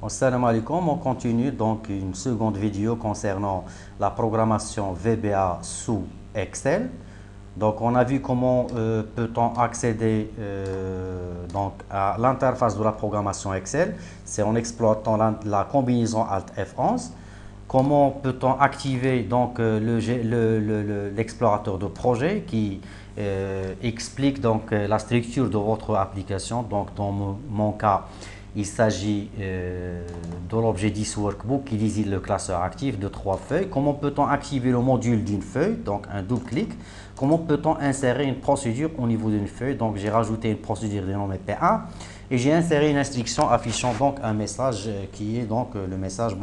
Assalamu alaikum, on continue donc une seconde vidéo concernant la programmation VBA sous Excel. Donc on a vu comment peut-on accéder donc à l'interface de la programmation Excel. C'est en exploitant la combinaison Alt F11. Comment peut-on activer donc l'explorateur de projet qui explique donc la structure de votre application. Donc dans mon cas, il s'agit de l'objet 10 Workbook qui désigne le classeur actif de 3 feuilles. Comment peut-on activer le module d'une feuille? Donc un double clic. Comment peut-on insérer une procédure au niveau d'une feuille? Donc j'ai rajouté une procédure dénommée P1 et j'ai inséré une instruction affichant donc un message qui est donc le message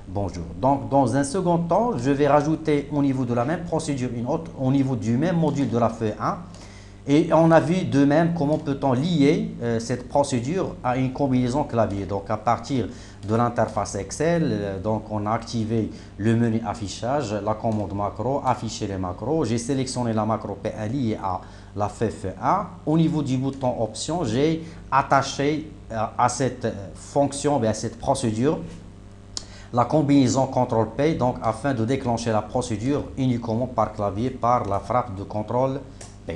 bonjour. Donc dans un second temps, je vais rajouter au niveau de la même procédure une autre au niveau du même module de la feuille 1. Et on a vu de même comment peut-on lier cette procédure à une combinaison clavier. Donc à partir de l'interface Excel, donc on a activé le menu affichage, la commande macro, afficher les macros. J'ai sélectionné la macro P1 liée à la feuille 1. Au niveau du bouton option, j'ai attaché à cette fonction, à cette procédure, la combinaison CTRL-P, donc afin de déclencher la procédure uniquement par clavier par la frappe de CTRL.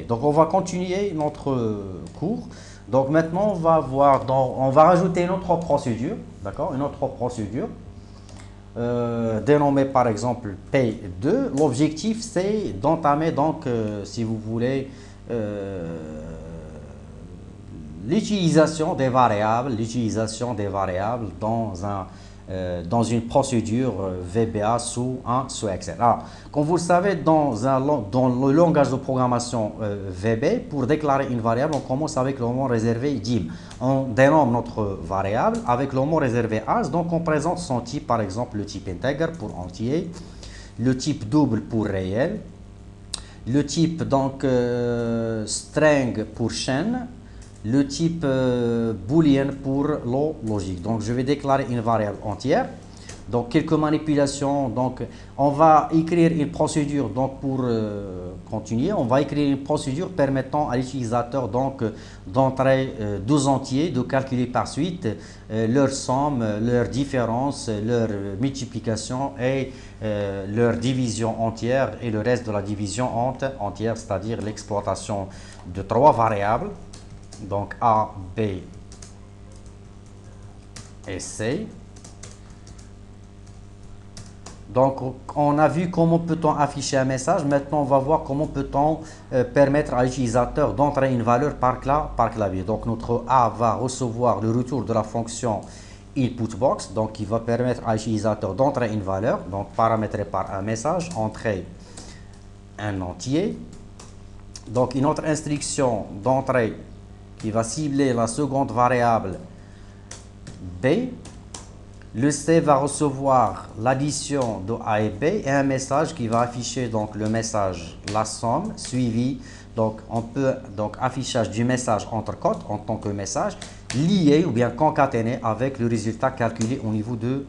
Donc on va continuer notre cours. Donc maintenant on va voir, on va rajouter une autre procédure, d'accord, une autre procédure dénommée par exemple P2. L'objectif c'est d'entamer donc si vous voulez l'utilisation des variables, dans une procédure VBA sous Excel. Alors, comme vous le savez, dans le langage de programmation VB, pour déclarer une variable, on commence avec le mot réservé dim. On dénomme notre variable avec le mot réservé as, donc on présente son type, par exemple le type integer pour entier, le type double pour réel, le type donc string pour chaîne, le type boolean pour logique. Donc je vais déclarer une variable entière. Donc quelques manipulations. Donc on va écrire une procédure. Donc pour continuer, on va écrire une procédure permettant à l'utilisateur donc d'entrer 12 entiers, de calculer par suite leur somme, leur différence, leur multiplication et leur division entière et le reste de la division entière, c'est-à-dire l'exploitation de 3 variables. Donc A, B et C. Donc on a vu comment peut-on afficher un message. Maintenant on va voir comment peut-on permettre à l'utilisateur d'entrer une valeur par clavier. Donc notre A va recevoir le retour de la fonction inputBox, donc qui va permettre à l'utilisateur d'entrer une valeur, donc paramétrée par un message, entrer un entier. Donc une autre instruction d'entrée qui va cibler la seconde variable B. Le C va recevoir l'addition de A et B et un message qui va afficher donc le message la somme suivi. Donc on peut donc affichage du message entre cotes en tant que message lié ou bien concaténé avec le résultat calculé au niveau de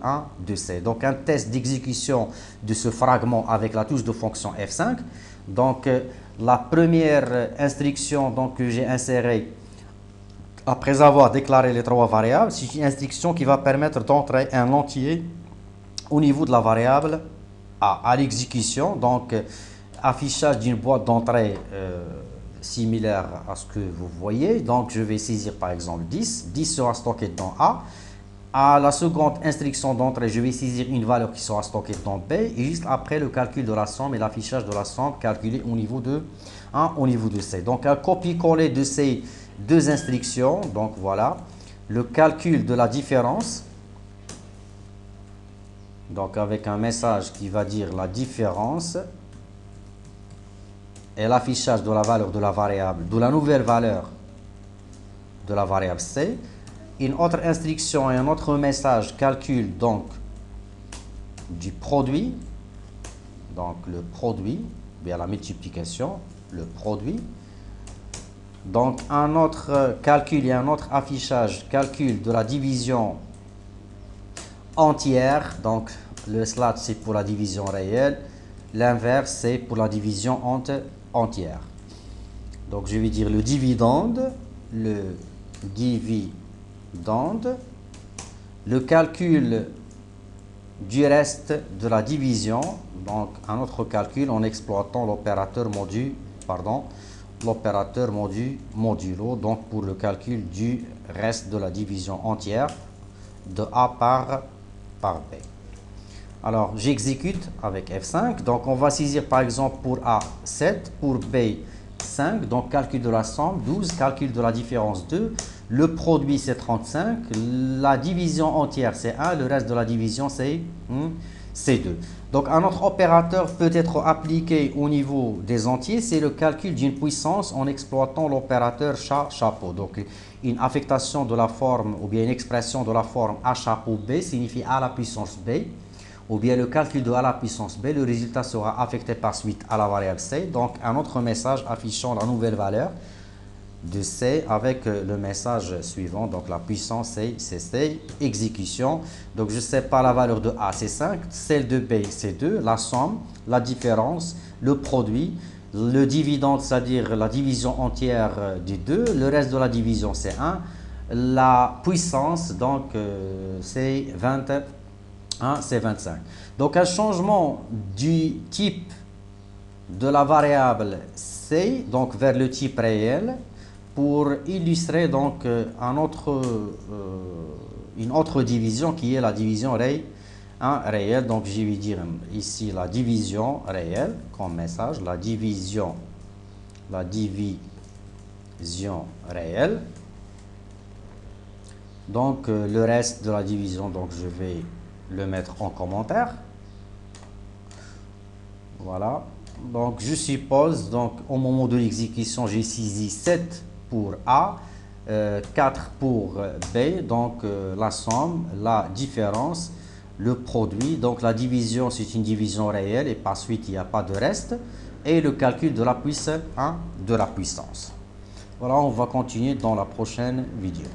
C. Donc un test d'exécution de ce fragment avec la touche de fonction F5. Donc la première instruction donc, que j'ai insérée après avoir déclaré les 3 variables, c'est une instruction qui va permettre d'entrer un entier au niveau de la variable A. À l'exécution, donc affichage d'une boîte d'entrée similaire à ce que vous voyez. Donc je vais saisir par exemple 10. 10 sera stocké dans A. À la seconde instruction d'entrée, je vais saisir une valeur qui sera stockée dans B. Et juste après le calcul de la somme et l'affichage de la somme calculé au niveau de C. Donc un copier-coller de ces 2 instructions, donc voilà, le calcul de la différence, donc avec un message qui va dire la différence, et l'affichage de la valeur de la variable, de la nouvelle valeur de la variable C. Une autre instruction et un autre message calcul donc du produit, donc le produit, bien la multiplication, le produit. Donc un autre calcul et un autre affichage, calcul de la division entière. Donc le slash c'est pour la division réelle, l'inverse c'est pour la division entière. Donc je vais dire le dividende, le calcul du reste de la division, donc un autre calcul en exploitant l'opérateur modulo, donc pour le calcul du reste de la division entière de A par B. Alors j'exécute avec F5, donc on va saisir par exemple pour A 7, pour B 5, donc calcul de la somme 12, calcul de la différence 2, le produit c'est 35, la division entière c'est 1, le reste de la division c'est 2. Donc un autre opérateur peut être appliqué au niveau des entiers, c'est le calcul d'une puissance en exploitant l'opérateur chapeau. Donc une affectation de la forme ou bien une expression de la forme A chapeau B signifie A à la puissance B, ou bien le calcul de A à la puissance B, le résultat sera affecté par suite à la variable C. Donc un autre message affichant la nouvelle valeur de C avec le message suivant, donc la puissance C, c'est C, exécution. Donc je sais pas la valeur de A c'est 5, celle de B c'est 2, la somme, la différence, le produit, le dividende, c'est-à-dire la division entière des 2, le reste de la division c'est 1, la puissance, donc c'est 20. C'est 25. Donc un changement du type de la variable C donc vers le type réel pour illustrer donc une autre division qui est la division réelle. Donc je vais dire ici la division réelle comme message, la division réelle. Donc le reste de la division, donc je vais le mettre en commentaire. Voilà, donc je suppose donc au moment de l'exécution j'ai saisi 7 pour A, 4 pour B, donc la somme, la différence, le produit, donc la division c'est une division réelle et par suite il n'y a pas de reste, et le calcul de la puissance. Voilà, on va continuer dans la prochaine vidéo.